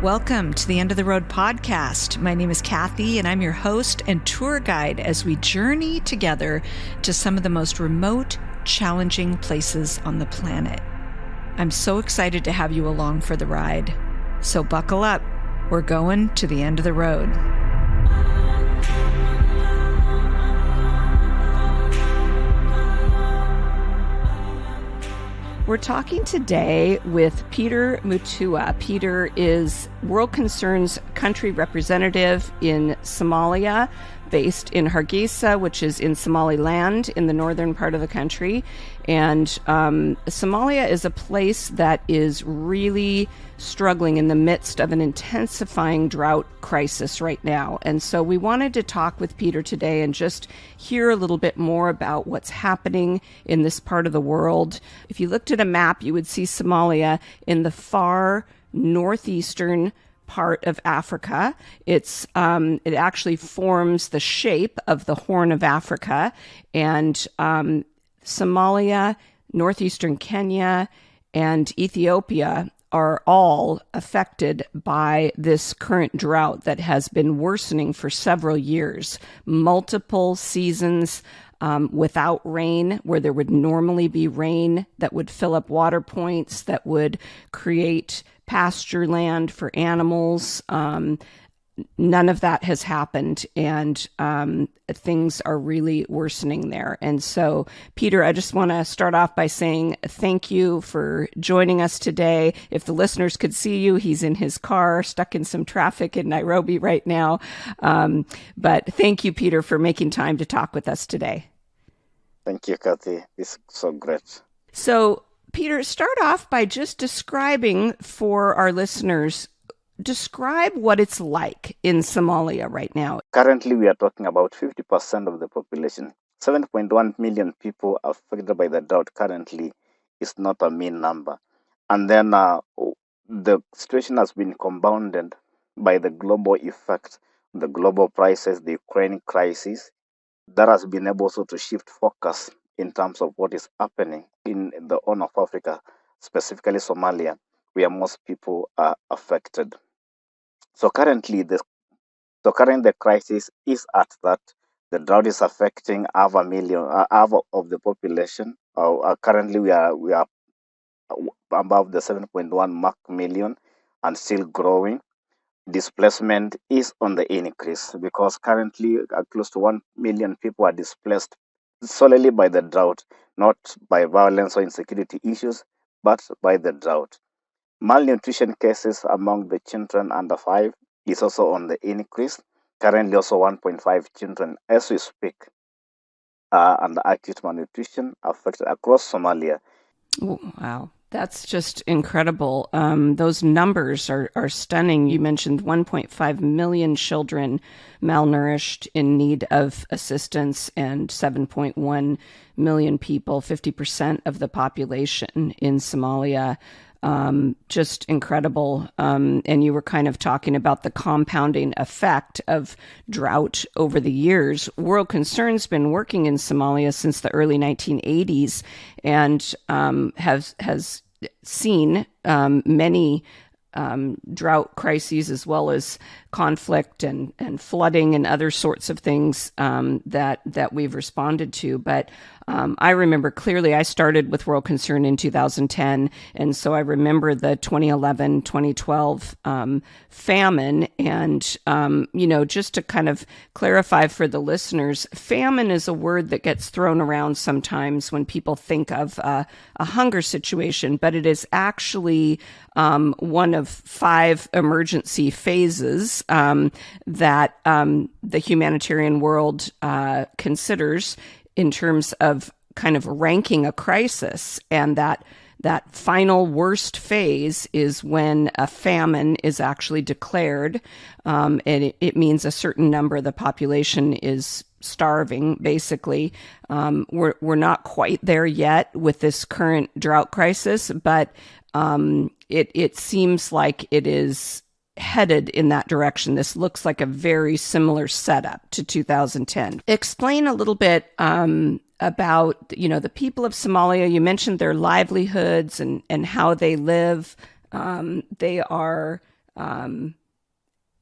Welcome to the End of the Road podcast. My name is Kathy, and I'm your host and tour guide as we journey together to some of the most remote, challenging places on the planet. I'm so excited to have you along for the ride. So buckle up. We're going to the end of the road. We're talking today with Peter Mutua. Peter is World Concern's country representative in Somalia, based in Hargeisa, which is in Somaliland in the northern part of the country. And Somalia is a place that is really struggling in the midst of an intensifying drought crisis right now. And so we wanted to talk with Peter today and just hear a little bit more about what's happening in this part of the world. If you looked at a map, you would see Somalia in the far northeastern part of Africa. It actually forms the shape of the Horn of Africa, and Somalia, northeastern Kenya, and Ethiopia are all affected by this current drought that has been worsening for several years. Multiple seasons without rain, where there would normally be rain that would fill up water points, that would create pasture land for animals. None of that has happened, and things are really worsening there. And so, Peter, I just want to start off by saying thank you for joining us today. If the listeners could see you, he's in his car, stuck in some traffic in Nairobi right now. But thank you, Peter, for making time to talk with us today. Thank you, Kathy. It's so great. So, Peter, start off by just describing for our listeners, describe what it's like in Somalia right now. Currently, we are talking about 50% of the population. 7.1 million people affected by the drought currently is not a mean number. And then the situation has been compounded by the global effect, the global prices, the Ukraine crisis. That has been able also to shift focus in terms of what is happening in the Horn of Africa, specifically Somalia, where most people are affected. So currently, the crisis is at that. The drought is affecting half of the population. Currently, we are above the 7.1 million and still growing. Displacement is on the increase because currently close to 1 million people are displaced solely by the drought, not by violence or insecurity issues, but by the drought. Malnutrition cases among the children under 5 is also on the increase. Currently, also 1.5 children, as we speak, are under acute malnutrition affected across Somalia. Oh, wow. That's just incredible. Those numbers are stunning. You mentioned 1.5 million children malnourished in need of assistance and 7.1 million people, 50% of the population in Somalia. Just incredible. And you were kind of talking about the compounding effect of drought over the years. World Concern's been working in Somalia since the early 1980s and has seen many drought crises as well as conflict and flooding and other sorts of things that we've responded to. But I remember clearly I started with World Concern in 2010, and so I remember the 2011, 2012 famine. And, just to kind of clarify for the listeners, famine is a word that gets thrown around sometimes when people think of a hunger situation, but it is actually one of 5 emergency phases that the humanitarian world considers in terms of kind of ranking a crisis. And that final worst phase is when a famine is actually declared, and it means a certain number of the population is starving, basically. We're not quite there yet with this current drought crisis, but it seems like it is headed in that direction. This looks like a very similar setup to 2010. Explain a little bit about, the people of Somalia. You mentioned their livelihoods and how they live. They are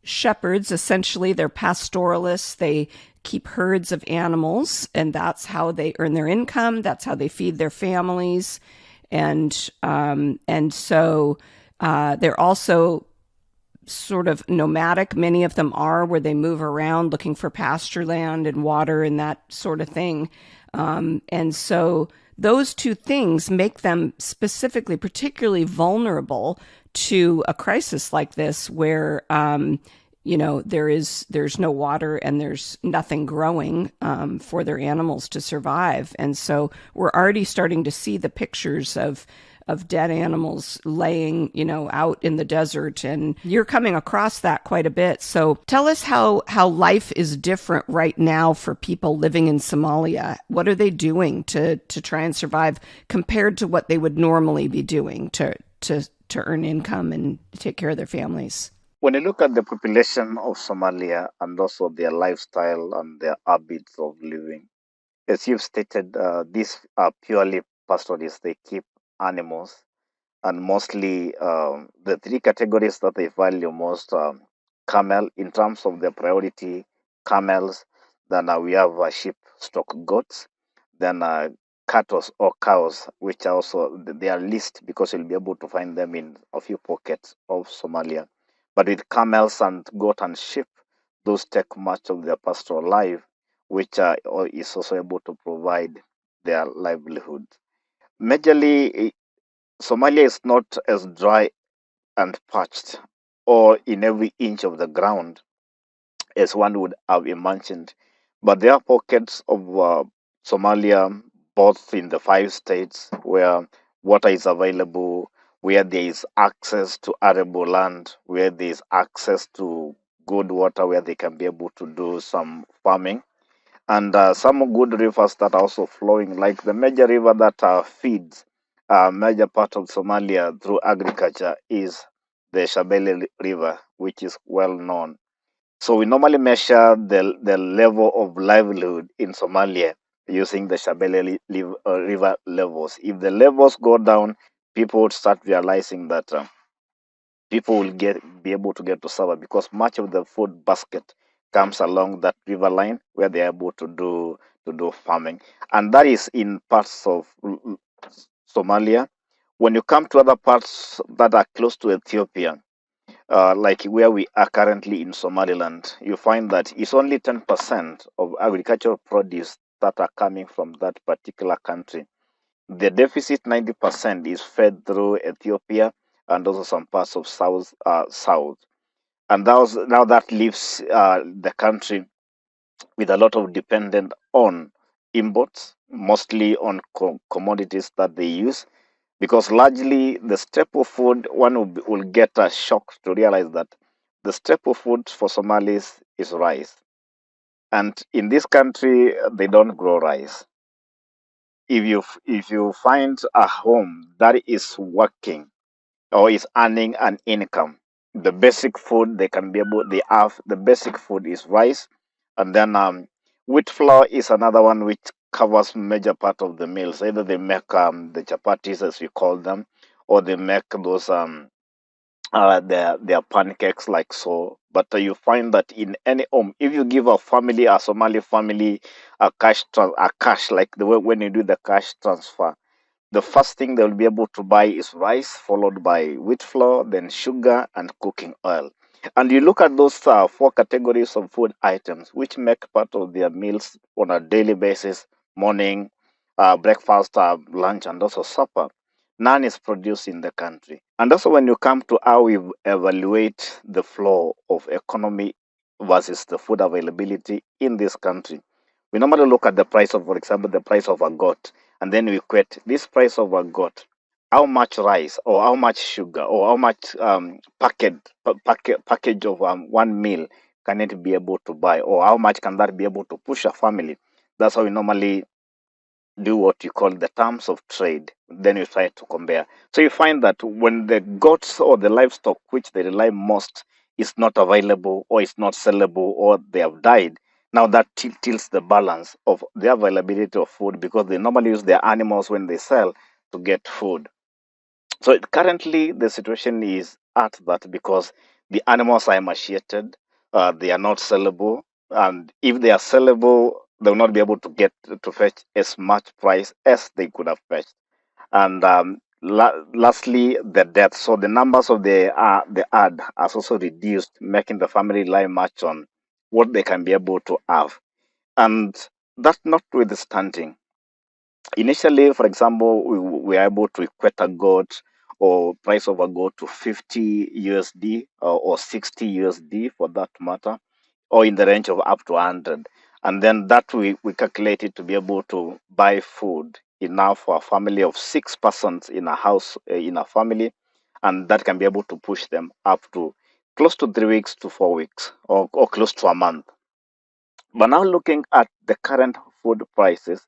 shepherds. Essentially, they're pastoralists. They keep herds of animals, and that's how they earn their income. That's how they feed their families, and so they're also sort of nomadic. Many of them are, where they move around looking for pasture land and water and that sort of thing. And so those two things make them specifically, particularly vulnerable to a crisis like this, where there's no water and there's nothing growing for their animals to survive. And so we're already starting to see the pictures of dead animals laying, out in the desert. And you're coming across that quite a bit. So tell us how life is different right now for people living in Somalia. What are they doing to try and survive compared to what they would normally be doing to earn income and take care of their families? When you look at the population of Somalia and also their lifestyle and their habits of living, as you've stated, these are purely pastoralists. They keep animals, and mostly the three categories that they value most: camel in terms of their priority, camels. Then we have sheep, stock, goats. Then cattle or cows, which are also they are least because you'll be able to find them in a few pockets of Somalia. But with camels and goat and sheep, those take much of their pastoral life, which is also able to provide their livelihood. Majorly, Somalia is not as dry and parched or in every inch of the ground as one would have imagined, but there are pockets of Somalia, both in the five states, where water is available, where there is access to arable land, where there is access to good water, where they can be able to do some farming, and some good rivers that are also flowing, like the major river that feeds a major part of Somalia through agriculture is the Shabelle River, which is well known. So we normally measure the level of livelihood in Somalia using the Shabelle River levels. If the levels go down, people would start realizing that people will be able to get to suffer, because much of the food basket comes along that river line where they are able to do farming, and that is in parts of Somalia. When you come to other parts that are close to Ethiopia, like where we are currently in Somaliland, you find that it's only 10% of agricultural produce that are coming from that particular country. The deficit, 90%, is fed through Ethiopia and also some parts of South. And now that leaves the country with a lot of dependent on imports, mostly on commodities that they use, because largely the staple food, one will get a shock to realize that the staple food for Somalis is rice. And in this country, they don't grow rice. If you find a home that is working or is earning an income, the basic food they have, the basic food is rice, and then wheat flour is another one which covers major part of the meals. Either they make the chapatis, as we call them, or they make those their pancakes like so. But you find that in any home, if you give a Somali family a cash, like the way when you do the cash transfer, the first thing they'll be able to buy is rice, followed by wheat flour, then sugar and cooking oil. And you look at those four categories of food items, which make part of their meals on a daily basis: morning, breakfast, lunch, and also supper. None is produced in the country. And also, when you come to how we evaluate the flow of economy versus the food availability in this country, we normally look at the price of, for example, the price of a goat, and then we equate this price of a goat, how much rice or how much sugar or how much package of one meal can it be able to buy, or how much can that be able to push a family. That's how we normally do what you call the terms of trade. Then you try to compare. So you find that when the goats or the livestock which they rely most is not available or is not sellable or they have died, now that tilts the balance of the availability of food, because they normally use their animals when they sell to get food. So currently the situation is at that, because The animals are emaciated, they are not sellable, and if they are sellable, they will not be able to get to fetch as much price as they could have fetched. And lastly, the death. So the numbers of the ad has also reduced, making the family rely much on what they can be able to have. And that's notwithstanding. Initially, for example, we were able to equate a goat or price of a goat to 50 USD or 60 USD for that matter, or in the range of up to 100. And then that we calculated to be able to buy food enough for a family of 6 persons in a house, in a family, and that can be able to push them up to close to 3 weeks to 4 weeks, or close to a month. But now looking at the current food prices,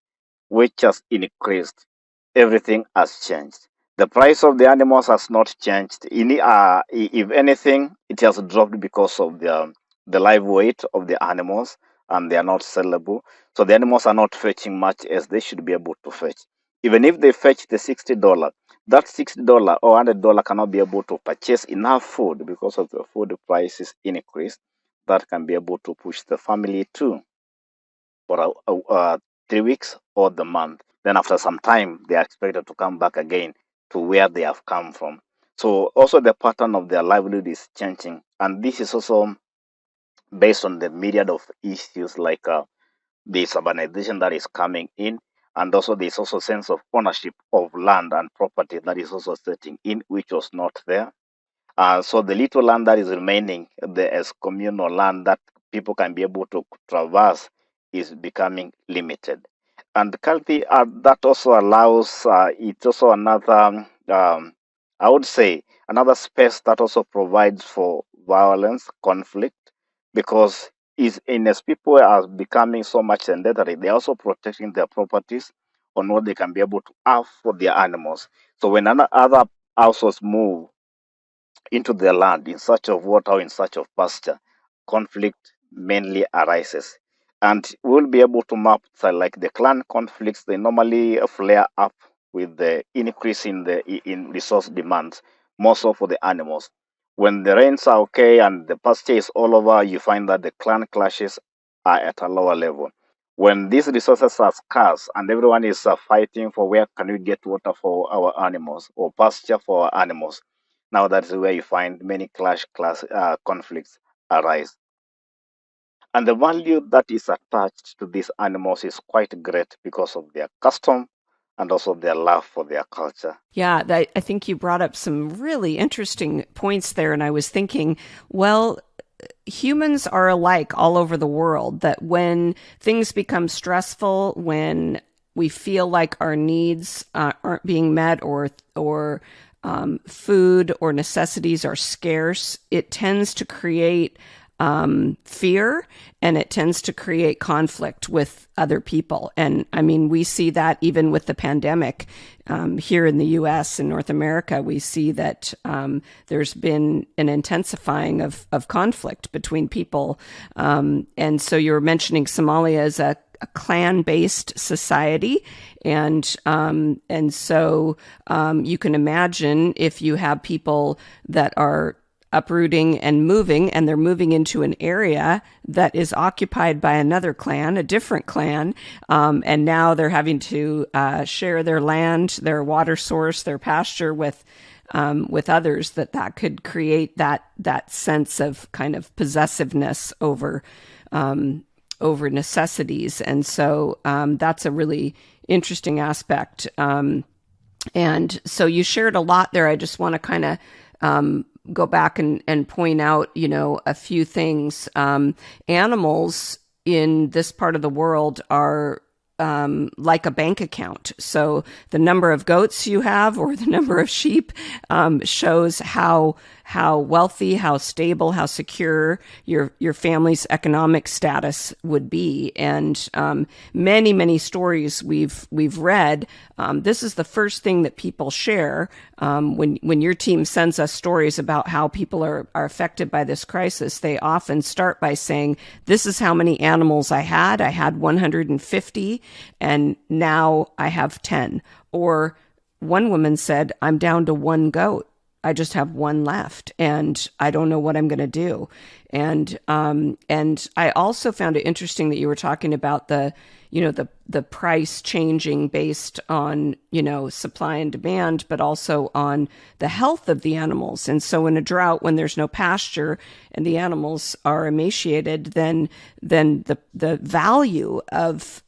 which has increased, everything has changed. The price of the animals has not changed. If anything, it has dropped because of the live weight of the animals, and they are not sellable. So the animals are not fetching much as they should be able to fetch. Even if they fetch the $60, that $60 or $100 cannot be able to purchase enough food because of the food prices increase that can be able to push the family to for 3 weeks or the month. Then after some time, they are expected to come back again to where they have come from. So also the pattern of their livelihood is changing, and this is also based on the myriad of issues like the urbanization that is coming in, and also there's also sense of ownership of land and property that is also setting in, which was not there. So the little land that is remaining, the as communal land that people can be able to traverse, is becoming limited. And currently, that also allows, it's also another, I would say, another space that also provides for violence, conflict, because is in as people are becoming so much indebted, they're also protecting their properties on what they can be able to have for their animals. So when other households move into their land in search of water or in search of pasture, conflict mainly arises. And we'll be able to map like the clan conflicts, they normally flare up with the increase in resource demands, more so for the animals. When the rains are okay and the pasture is all over, you find that the clan clashes are at a lower level. When these resources are scarce and everyone is fighting for where can we get water for our animals or pasture for our animals, now that's where you find many conflicts arise. And the value that is attached to these animals is quite great because of their custom and also their love for their culture. Yeah, I think you brought up some really interesting points there. And I was thinking, well, humans are alike all over the world, that when things become stressful, when we feel like our needs aren't being met, or food or necessities are scarce, it tends to create fear, and it tends to create conflict with other people. And I mean, we see that even with the pandemic here in the US and North America. We see that there's been an intensifying of conflict between people. And so you were mentioning Somalia as a clan-based society, and so you can imagine if you have people that are uprooting and moving, and they're moving into an area that is occupied by another clan, a different clan, and now they're having to share their land, their water source, their pasture with others. That could create that sense of kind of possessiveness over necessities, and so that's a really interesting aspect. And so you shared a lot there. I just want to kind of go back and point out, a few things. Animals in this part of the world are like a bank account. So the number of goats you have or the number of sheep shows how wealthy, how stable, how secure your family's economic status would be. And many stories we've read. This is the first thing that people share when your team sends us stories about how people are affected by this crisis. They often start by saying, "This is how many animals I had. I had 150, and now I have 10." Or one woman said, "I'm down to one goat. I just have one left, and I don't know what I'm going to do. And I also found it interesting that you were talking about the price changing based on supply and demand, but also on the health of the animals. And so in a drought, when there's no pasture and the animals are emaciated, then the value of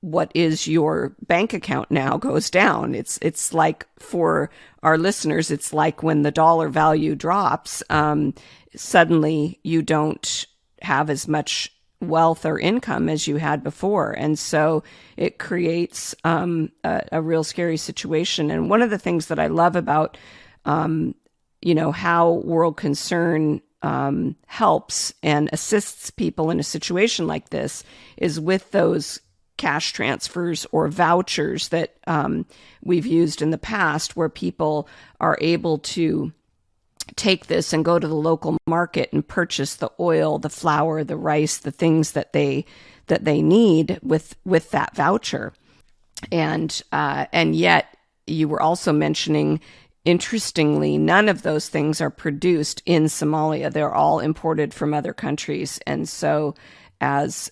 what is your bank account now goes down. It's like, for our listeners, it's like when the dollar value drops, suddenly you don't have as much wealth or income as you had before. And so it creates a real scary situation. And one of the things that I love about, how World Concern helps and assists people in a situation like this is with those cash transfers or vouchers that we've used in the past, where people are able to take this and go to the local market and purchase the oil, the flour, the rice, the things that they need with that voucher. And yet you were also mentioning, interestingly, none of those things are produced in Somalia. They're all imported from other countries. And so as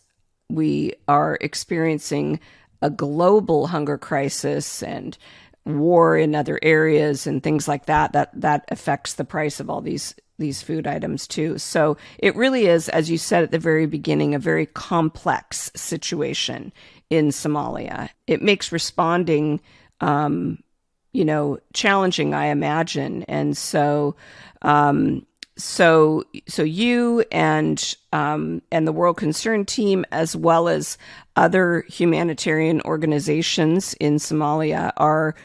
we are experiencing a global hunger crisis and war in other areas and things like that affects the price of all these food items too. So it really is, as you said at the very beginning, a very complex situation in Somalia. It makes responding, challenging, I imagine. And so, so you and the World Concern team, as well as other humanitarian organizations in Somalia, are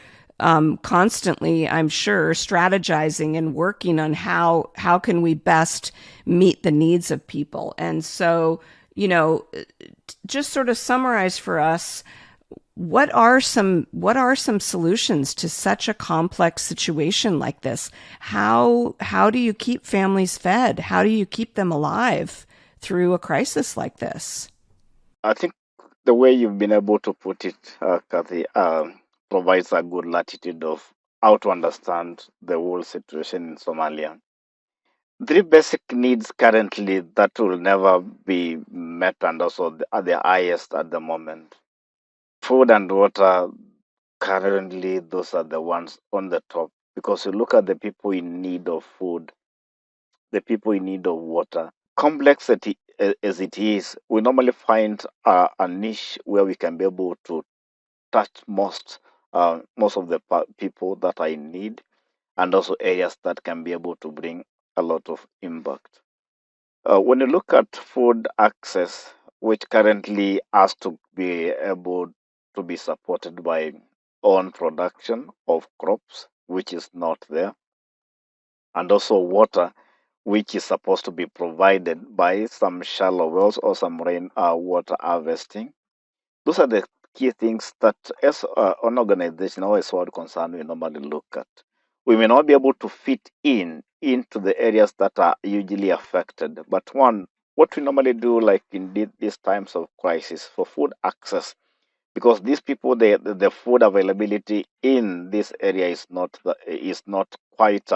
constantly, I'm sure, strategizing and working on how can we best meet the needs of people. And so, just sort of summarize for us, what are some solutions to such a complex situation like this? How do you keep families fed? How do you keep them alive through a crisis like this? I think the way you've been able to put it, Kathy, provides a good latitude of how to understand the whole situation in Somalia. Three basic needs currently that will never be met, and also are the highest at the moment. Food and water, currently, those are the ones on the top, because you look at the people in need of food, the people in need of water. Complexity as it is, we normally find a niche where we can be able to touch most of the people that are in need, and also areas that can be able to bring a lot of impact. When you look at food access, which currently has to be able to be supported by own production of crops, which is not there, and also water, which is supposed to be provided by some shallow wells or some rain water harvesting. Those are the key things that, as an organization or as World Concern, we normally look at. We may not be able to fit into the areas that are usually affected, but what we normally do, like in these times of crisis, for food access, because these people, the food availability in this area is not quite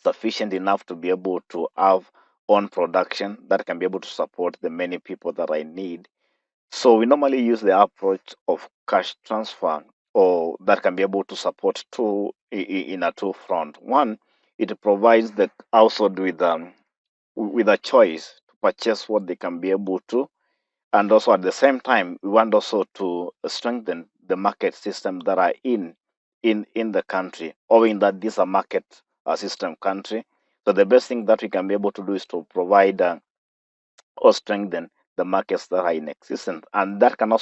sufficient enough to be able to have own production that can be able to support the many people that I need. So we normally use the approach of cash transfer, or that can be able to support in a two front. One, it provides the household with a choice to purchase what they can be able to, and also at the same time we want also to strengthen the market system that are in the country, owing that this is a market system country. So the best thing that we can be able to do is to provide or strengthen the markets that are in existence, and that can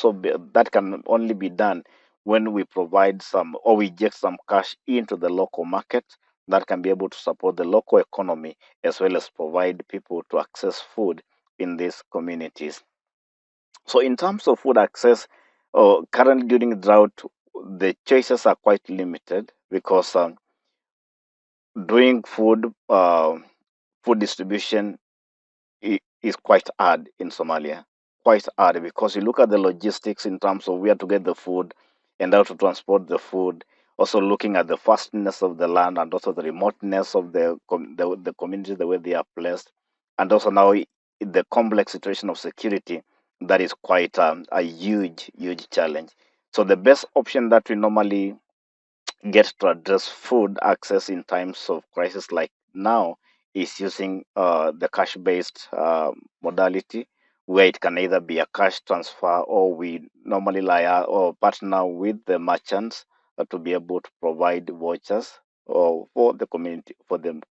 only be done when we provide some, or we inject some cash into the local market that can be able to support the local economy, as well as provide people to access food in these communities. So in terms of food access, currently during drought, the choices are quite limited, because doing food distribution is quite hard in Somalia. Quite hard, because you look at the logistics in terms of where to get the food and how to transport the food. also looking at the vastness of the land and also the remoteness of the community, the way they are placed, and also now the complex situation of security, that is quite a huge challenge. So the best option that we normally get to address food access in times of crisis like now is using the cash-based modality, where it can either be a cash transfer, or we normally or partner with the merchants to be able to provide vouchers or for the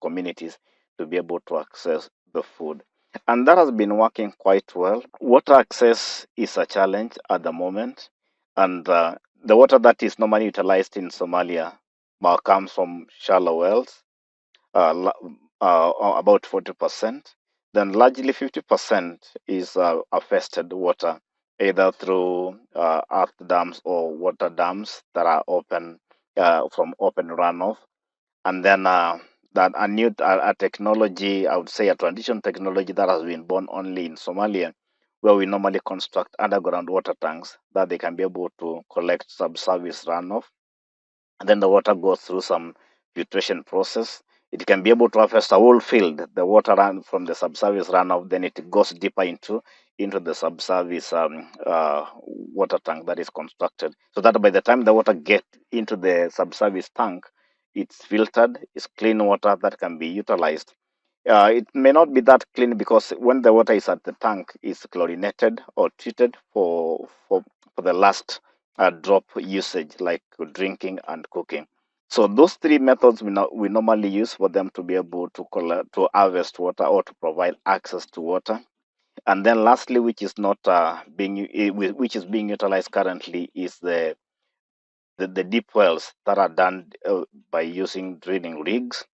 communities to be able to access the food. And that has been working quite well. Water access is a challenge at the moment, and the water that is normally utilized in Somalia comes from shallow wells, about 40%. Then largely 50% is harvested water, either through earth dams or water dams that are open from open runoff. And then that a technology, I would say a transition technology that has been born only in Somalia, where we normally construct underground water tanks that they can be able to collect subsurface runoff, and then the water goes through some filtration process. It can be able to harvest a whole field. The water run from the subsurface runoff, then it goes deeper into the subsurface water tank that is constructed, so that by the time the water get into the subsurface tank, it's filtered, it's clean water that can be utilized. It may not be that clean because when the water is at the tank, it's chlorinated or treated for the last drop usage, like drinking and cooking. So those three methods we normally use for them to be able to harvest water or to provide access to water. And then lastly, which is not which is being utilized currently, is the deep wells that are done by using drilling rigs.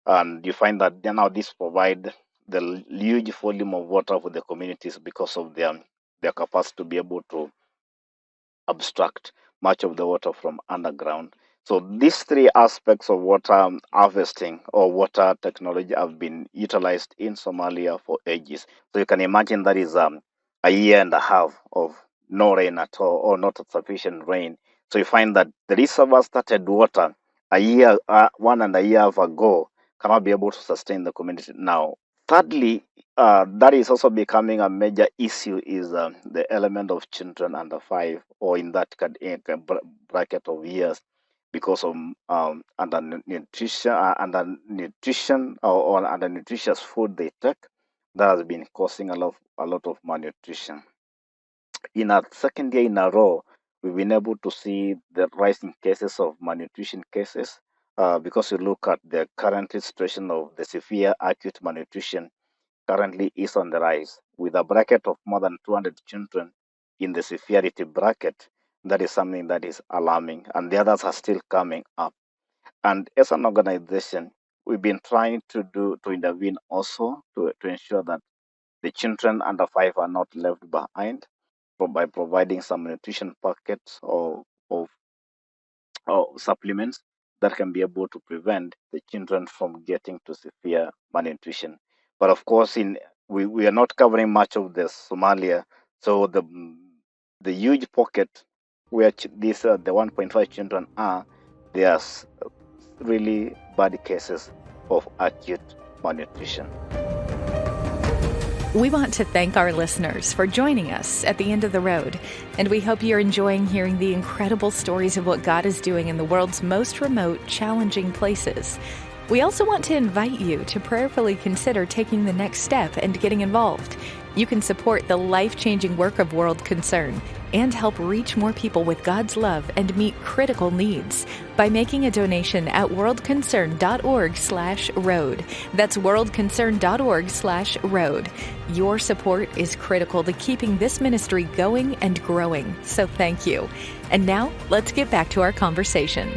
And you find that now this provide the huge volume of water for the communities because of their capacity to be able to abstract much of the water from underground. So these three aspects of water harvesting or water technology have been utilized in Somalia for ages. So you can imagine that is a year and a half of no rain at all, or not sufficient rain. So you find that the reservoirs started water a year, 1.5 years ago, cannot be able to sustain the community now. Thirdly, that is also becoming a major issue, is the element of children under 5, or in that bracket of years, because of undernutrition or undernutritious food they take, that has been causing a lot of malnutrition. In our second year in a row, we've been able to see the rising cases of malnutrition cases, because you look at the current situation of the severe acute malnutrition currently is on the rise, with a bracket of more than 200 children in the severity bracket. That is something that is alarming, and the others are still coming up. And as an organization, we've been trying to intervene also to ensure that the children under 5 are not left behind, by providing some nutrition packets or supplements that can be able to prevent the children from getting to severe malnutrition. But of course, we are not covering much of the Somalia, so the huge pocket where these the 1.5 children are, there are really bad cases of acute malnutrition. We want to thank our listeners for joining us at the end of the road, and we hope you're enjoying hearing the incredible stories of what God is doing in the world's most remote, challenging places. We also want to invite you to prayerfully consider taking the next step and getting involved. You can support the life-changing work of World Concern and help reach more people with God's love and meet critical needs by making a donation at worldconcern.org/road. That's worldconcern.org/road. Your support is critical to keeping this ministry going and growing, so thank you. And now, let's get back to our conversation.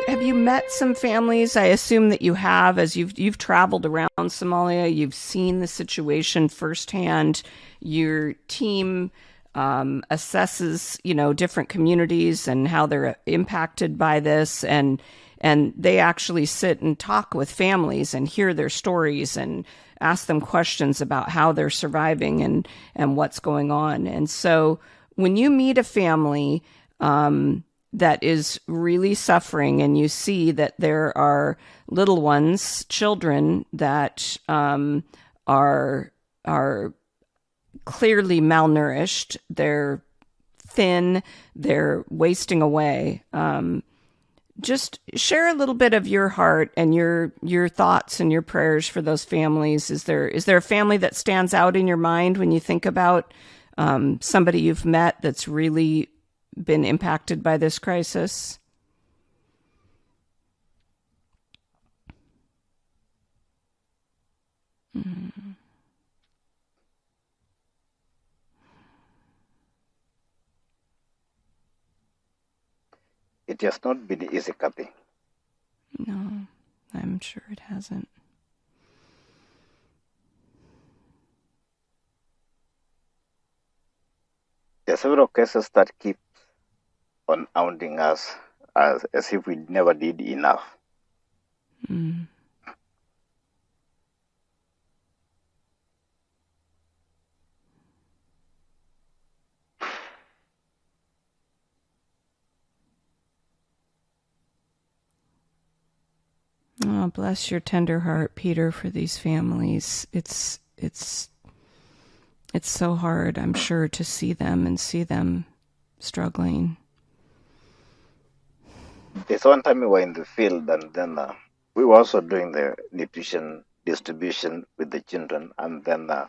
Have you met some families? I assume that you have, as you've traveled around Somalia. You've seen the situation firsthand. Your team assesses, different communities and how they're impacted by this, and they actually sit and talk with families and hear their stories and ask them questions about how they're surviving and what's going on. And so when you meet a family, that is really suffering, and you see that there are little ones, children that are clearly malnourished. They're thin. They're wasting away. Just share a little bit of your heart and your thoughts and your prayers for those families. Is there a family that stands out in your mind when you think about somebody you've met that's really been impacted by this crisis? Mm. It has not been easy, Kathy. No, I'm sure it hasn't. There are several cases that keep on hounding us as if we never did enough. Mm. Oh, bless your tender heart, Peter, for these families. It's so hard, I'm sure, to see them struggling. There's one time we were in the field, and then we were also doing the nutrition distribution with the children, and then the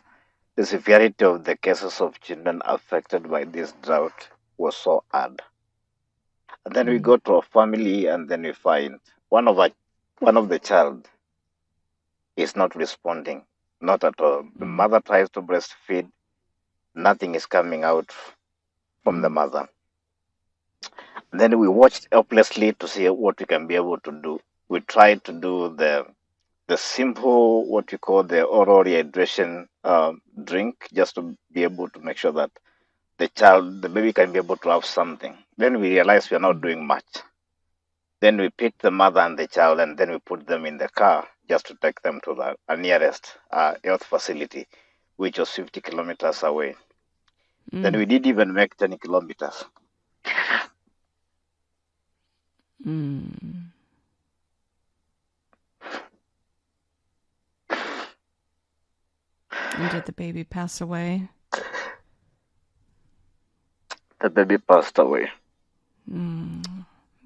severity of the cases of children affected by this drought was so hard. And then we go to a family, and then we find one of the child is not responding, not at all. The mother tries to breastfeed, nothing is coming out from the mother. And then we watched helplessly to see what we can be able to do. We tried to do the simple, what we call the oral rehydration drink, just to be able to make sure that the baby can be able to have something. Then we realized we are not doing much. Then we picked the mother and the child, and then we put them in the car just to take them to the nearest health facility, which was 50 kilometers away. Then we didn't even make 10 kilometers. Mm. And did the baby pass away? The baby passed away. I'm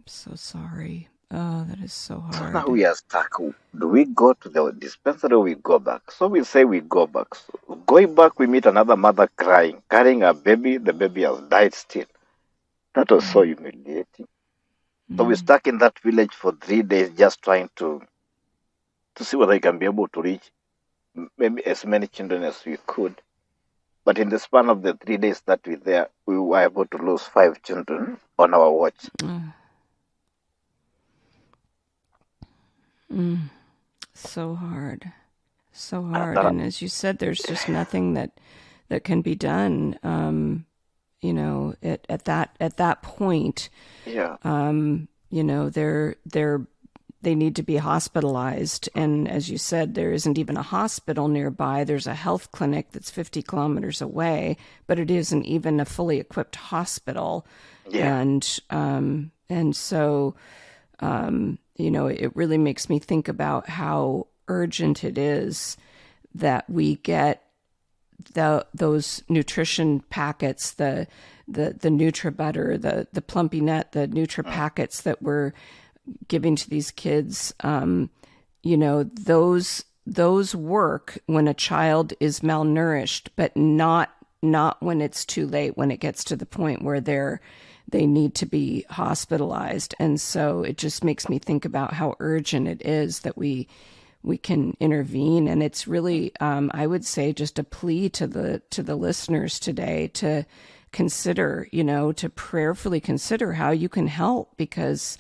so sorry. Oh, that is so hard. Now we are stuck. Do we go to the dispensary or we go back? So we say we go back. So going back, we meet another mother crying, carrying a baby. The baby has died still. That was so humiliating. So we stuck in that village for 3 days just trying to see whether we can be able to reach maybe as many children as we could. But in the span of the 3 days that we were there, we were able to lose 5 children on our watch. So hard. So hard. And as you said, there's just nothing that can be done. At that point, they need to be hospitalized. And as you said, there isn't even a hospital nearby. There's a health clinic that's 50 kilometers away, but it isn't even a fully equipped hospital. Yeah. And so, it really makes me think about how urgent it is that we get those nutrition packets, the NutriButter, the Plumpy Nut, the Nutri packets that we're giving to these kids. Those work when a child is malnourished, but not when it's too late, when it gets to the point where they need to be hospitalized. And so it just makes me think about how urgent it is that we can intervene. And it's really, I would say, just a plea to the listeners today to consider, to prayerfully consider how you can help, because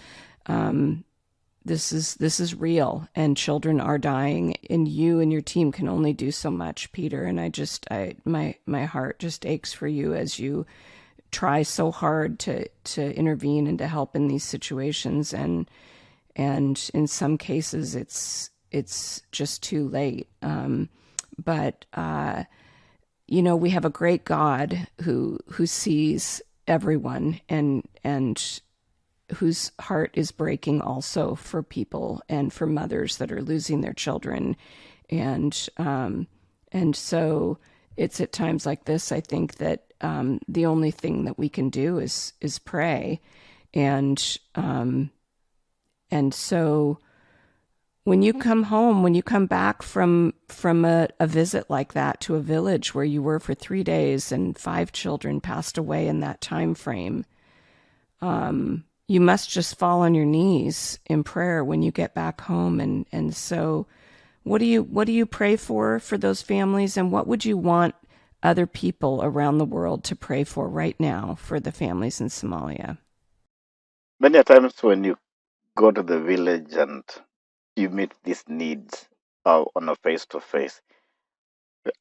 this is real, and children are dying, and you and your team can only do so much, Peter. And my heart just aches for you as you try so hard to intervene and to help in these situations. And in some cases it's just too late. But we have a great God who sees everyone, and whose heart is breaking also for people and for mothers that are losing their children. And so it's at times like this, I think, that the only thing that we can do is pray. And so when you come home, when you come back from a visit like that to a village where you were for 3 days and 5 children passed away in that time frame, you must just fall on your knees in prayer when you get back home. And so what do you pray for those families, and what would you want other people around the world to pray for right now for the families in Somalia? Many a times when you go to the village and you meet these needs on a face to face,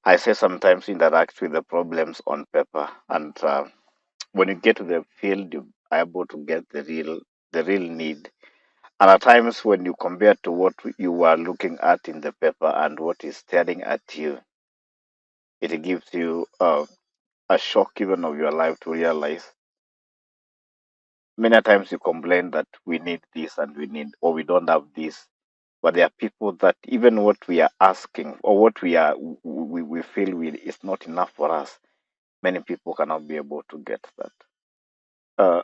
I say sometimes interact with the problems on paper, and when you get to the field, you are able to get the real need. And at times, when you compare to what you are looking at in the paper and what is staring at you, it gives you a shock even of your life to realize. Many times you complain that we need this and we need, or we don't have this, but there are people that even what we are asking or what we feel is not enough for us. Many people cannot be able to get that. Uh,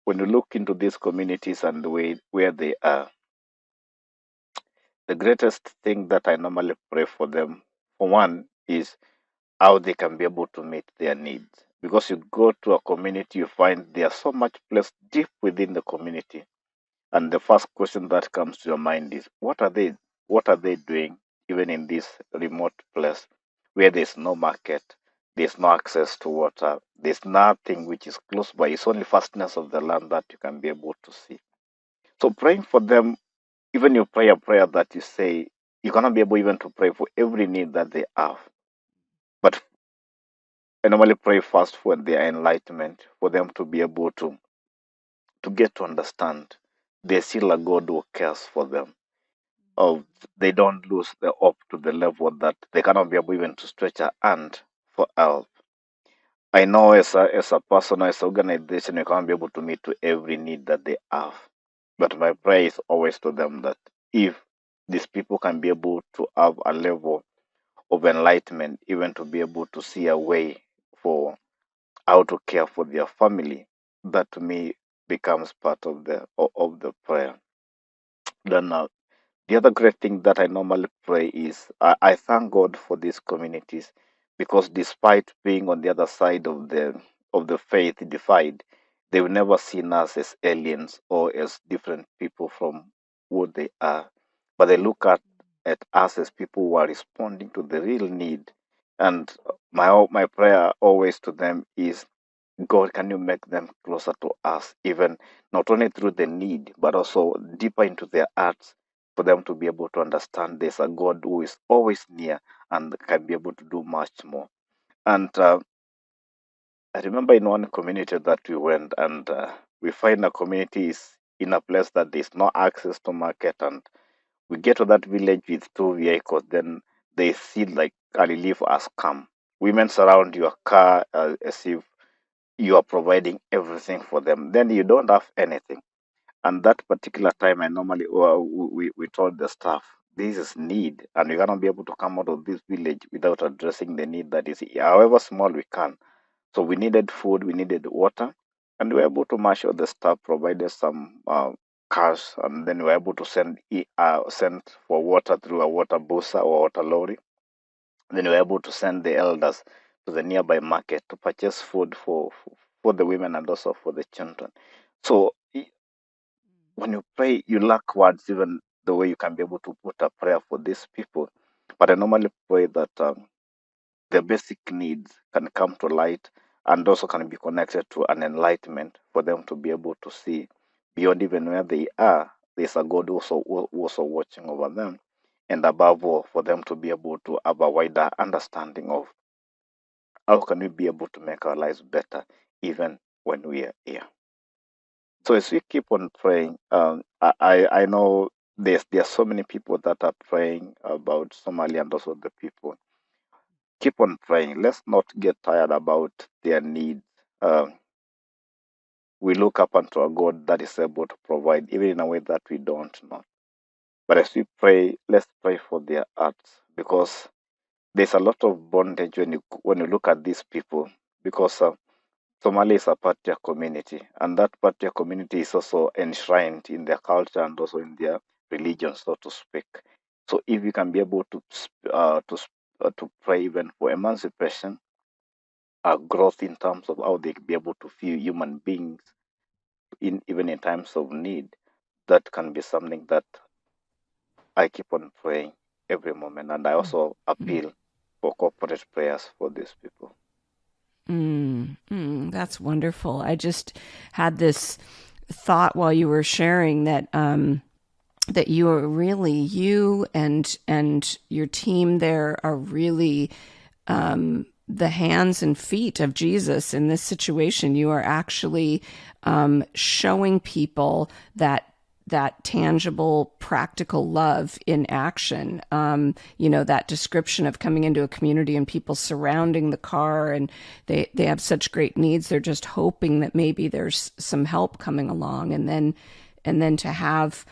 when you look into these communities and the way where they are, the greatest thing that I normally pray for them, for one, is how they can be able to meet their needs. Because you go to a community, you find there's so much place deep within the community, and the first question that comes to your mind is, what are they doing, even in this remote place where there's no market, there's no access to water, there's nothing which is close by. It's only vastness of the land that you can be able to see. So praying for them, even you pray a prayer that you say, you cannot be able even to pray for every need that they have. But I normally pray first for their enlightenment, for them to be able to get to understand there's still a God who cares for them. Of they don't lose the hope to the level that they cannot be able even to stretch a hand for help. I know as a person, as an organization, we can't be able to meet to every need that they have. But my prayer is always to them that if these people can be able to have a level of enlightenment, even to be able to see a way for how to care for their family, that to me becomes part of the prayer. Then the other great thing that I normally pray is I thank God for these communities, because despite being on the other side of the faith divide, they've never seen us as aliens or as different people from what they are, but they look at us as people who are responding to the real need. And my prayer always to them is, God, can you make them closer to us, even not only through the need, but also deeper into their hearts, for them to be able to understand there's a God who is always near and can be able to do much more. And I remember in one community that we went, and we find a community is in a place that there's no access to market, and we get to that village with 2 vehicles. Then they see like a relief has come. Women surround your car as if you are providing everything for them, then you don't have anything. And that particular time, I normally we told the staff, this is need, and we cannot be able to come out of this village without addressing the need that is, however small we can. So we needed food, we needed water, and we were able to make sure the staff provided some cars, and then we were able to send for water through a water busa or water lorry. Then we were able to send the elders to the nearby market to purchase food for the women and also for the children. So when you pray, you lack words, even the way you can be able to put a prayer for these people. But I normally pray that the basic needs can come to light and also can be connected to an enlightenment for them to be able to see beyond even where they are. There's a God also watching over them. And above all, for them to be able to have a wider understanding of how can we be able to make our lives better even when we are here. So as we keep on praying, I know there are so many people that are praying about Somalia and also the people. Keep on praying. Let's not get tired about their needs. Um, we look up unto a God that is able to provide, even in a way that we don't know. But as we pray, let's pray for their hearts, because there's a lot of bondage when you look at these people, because Somalia is a Patriarch community, and that Patriarch community is also enshrined in their culture and also in their religion, so to speak. So if we can be able to pray even for emancipation, growth in terms of how they be able to feel human beings, even in times of need, that can be something that I keep on praying every moment, and I also appeal for corporate prayers for these people. That's wonderful. I just had this thought while you were sharing that that you and your team there are really the hands and feet of Jesus in this situation. You are actually showing people that tangible, practical love in action. That description of coming into a community and people surrounding the car, and they have such great needs. They're just hoping that maybe there's some help coming along, and then to have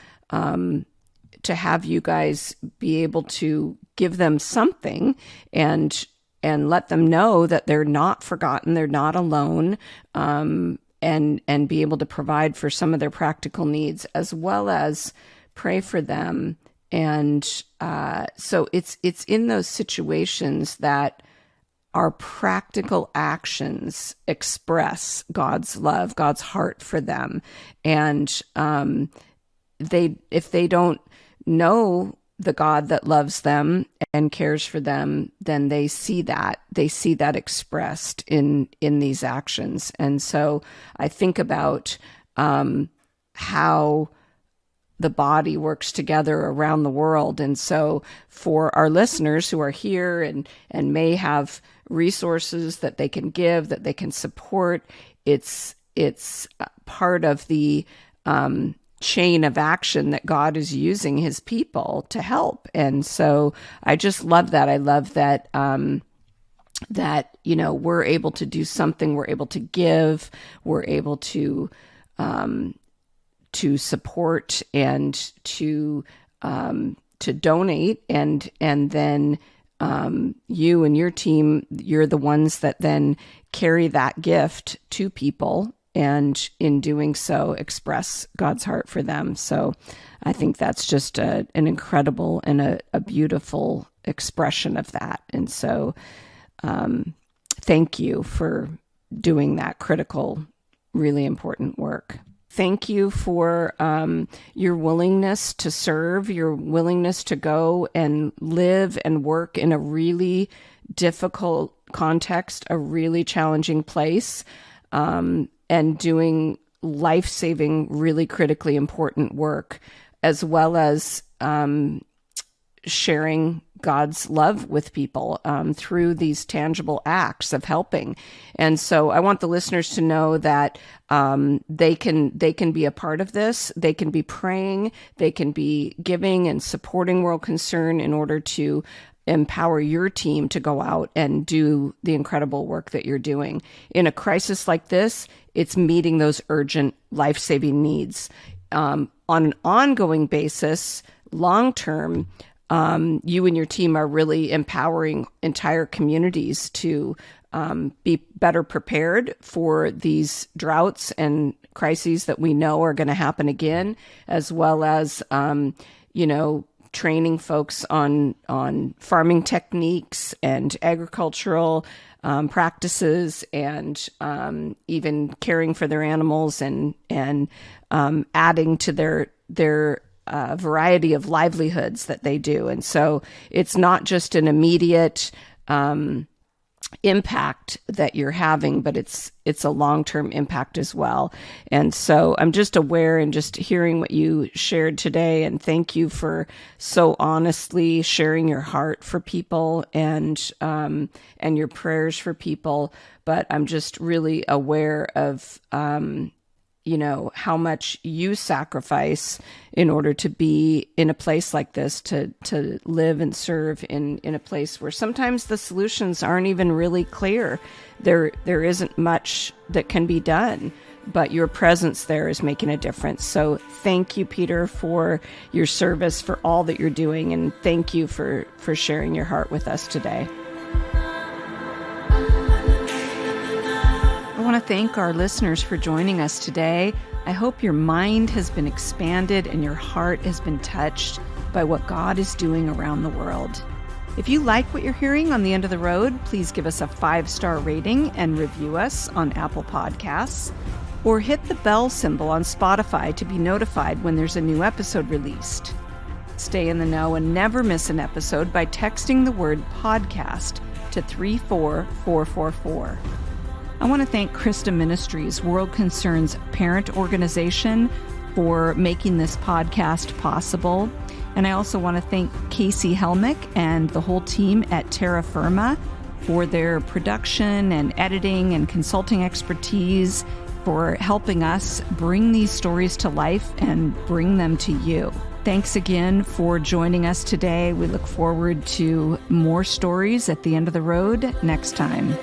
you guys be able to give them something and let them know that they're not forgotten, they're not alone, and be able to provide for some of their practical needs, as well as pray for them. And so it's in those situations that our practical actions express God's love, God's heart for them. And if they don't know the God that loves them and cares for them, then they see that expressed in these actions. And so I think about how the body works together around the world. And so for our listeners who are here and may have resources that they can give, that they can support, it's part of the chain of action that God is using his people to help. And so I just love that. I love that, we're able to do something, we're able to give, we're able to support and to donate. And then, you and your team, you're the ones that then carry that gift to people, and in doing so express God's heart for them. So I think that's just an incredible and a beautiful expression of that. And so thank you for doing that critical, really important work. Thank you for your willingness to serve, your willingness to go and live and work in a really difficult context, a really challenging place, and doing life-saving, really critically important work, as well as sharing God's love with people through these tangible acts of helping. And so I want the listeners to know that they can be a part of this. They can be praying, they can be giving and supporting World Concern in order to empower your team to go out and do the incredible work that you're doing. In a crisis like this, it's meeting those urgent life-saving needs. On an ongoing basis, long-term, you and your team are really empowering entire communities to be better prepared for these droughts and crises that we know are going to happen again, as well as, training folks on farming techniques and agricultural practices, and even caring for their animals and adding to their variety of livelihoods that they do. And so it's not just an immediate impact that you're having, but it's a long-term impact as well. And so I'm just aware and just hearing what you shared today, and thank you for so honestly sharing your heart for people and your prayers for people. But I'm just really aware of how much you sacrifice in order to be in a place like this, to live and serve in a place where sometimes the solutions aren't even really clear. There isn't much that can be done, but your presence there is making a difference. So thank you, Peter, for your service, for all that you're doing, and thank you for sharing your heart with us today. I want to thank our listeners for joining us today. I hope your mind has been expanded and your heart has been touched by what God is doing around the world. If you like what you're hearing on The End of the Road, please give us a 5-star rating and review us on Apple Podcasts, or hit the bell symbol on Spotify to be notified when there's a new episode released. Stay in the know and never miss an episode by texting the word podcast to 34444. I want to thank Christa Ministries, World Concern's parent organization, for making this podcast possible. And I also want to thank Casey Helmick and the whole team at Terra Firma for their production and editing and consulting expertise, for helping us bring these stories to life and bring them to you. Thanks again for joining us today. We look forward to more stories at the end of the road next time.